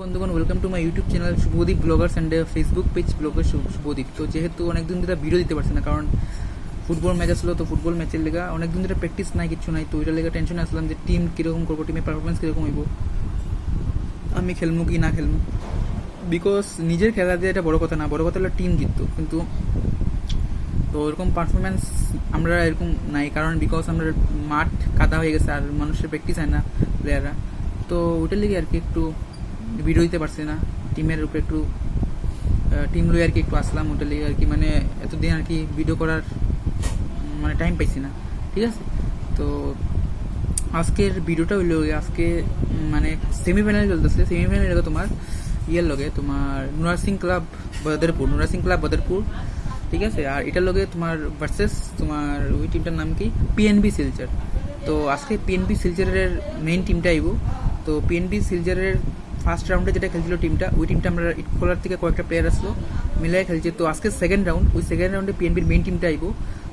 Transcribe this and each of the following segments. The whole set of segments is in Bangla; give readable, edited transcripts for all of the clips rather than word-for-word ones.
বন্ধুগণ, welcome to my YouTube channel Subhadeep bloggers and Facebook page blogger Subhadeep. তো যেহেতু অনেকদিন ধরে ভিডিও দিতে পারছি না, কারণ ফুটবল ম্যাচ আসলো, তো ফুটবল ম্যাচের লেগা অনেকদিন ধরে প্র্যাকটিস নাই, কিছু নাই। তো ওইটার লেগে টেনশনে আসলাম যে টিম কীরকম করবো, টিমের পারফরমেন্স কীরকম হইব, আমি খেলবো কি না খেলবো। বিকজ নিজের খেলা দিয়ে এটা বড় কথা না, বড় কথা হলো টিম জিততো। কিন্তু তো এরকম পারফরমেন্স আমরা এরকম নাই, কারণ বিকজ আমরা মাঠ কাদা হয়ে গেছে আর মানুষের প্র্যাকটিস হয় না, প্লেয়াররা। তো ওইটার লেগে আর কি একটু ভিডিও দিতে পারছি না, টিমের উপরে একটু টিম লই আর কি একটু আসলাম। ওটা লেগে আর কি মানে এতদিন আর কি ভিডিও করার মানে টাইম পাইছি না, ঠিক আছে। তো আজকের ভিডিওটা হইলো আজকে মানে সেমিফাইনাল চলতেছে। সেমিফাইনাল লগে তোমার ইয়ের লগে তোমার নুরাসিং ক্লাব বদরপুর, ঠিক আছে। আর এটার লগে তোমার ভার্সেস তোমার ওই টিমটার নাম কি, পিএনবি শিলচর। তো আজকে পিএনবি শিলচরের মেইন টিমটা আইব। তো পিএনবি শিলচরের ফার্স্ট রাউন্ডে যেটা খেলছিল টিমটা, ওই টিমটা আমরা ইটখোলার থেকে কয়েকটা প্লেয়ার আসলো মিলাই খেলছে। তো আজকে সেকেন্ড রাউন্ড, ওই সেকেন্ড রাউন্ডে পিএনবির মেইন টিমটা আইব।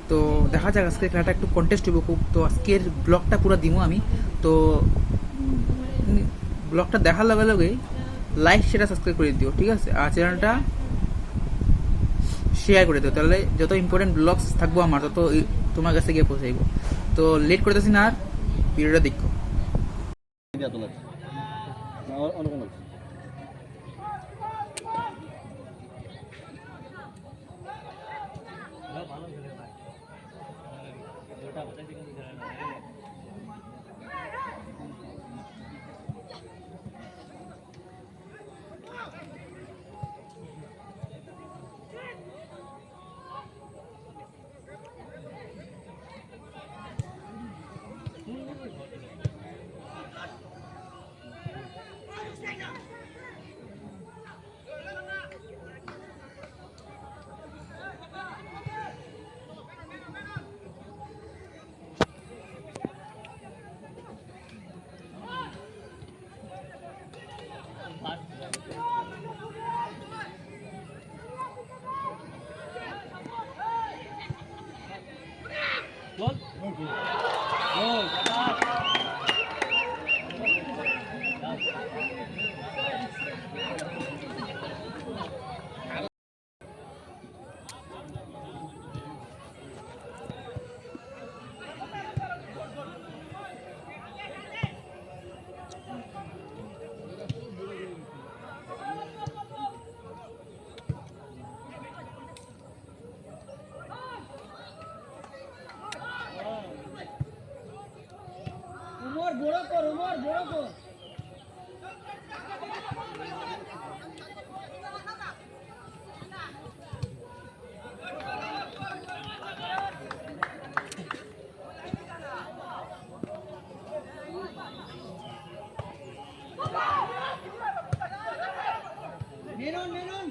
তো দেখা যাক, আজকে খেলাটা একটু কন্টেস্ট হইব খুব। তো আজকের ব্লগটা পুরো দিব আমি। তো ব্লগটা দেখার লগে লগে লাইক সেটা সাবস্ক্রাইব করে দিও, ঠিক আছে। আর চ্যানেলটা শেয়ার করে দিও, তাহলে যত ইম্পর্টেন্ট ব্লগস থাকবো আমার তত তোমার কাছে গিয়ে পৌঁছাইব। তো লেট করতেছি না, আর ভিডিওটা দেখো। উমর বড় কর, উমর বড় কর। Maroon maroon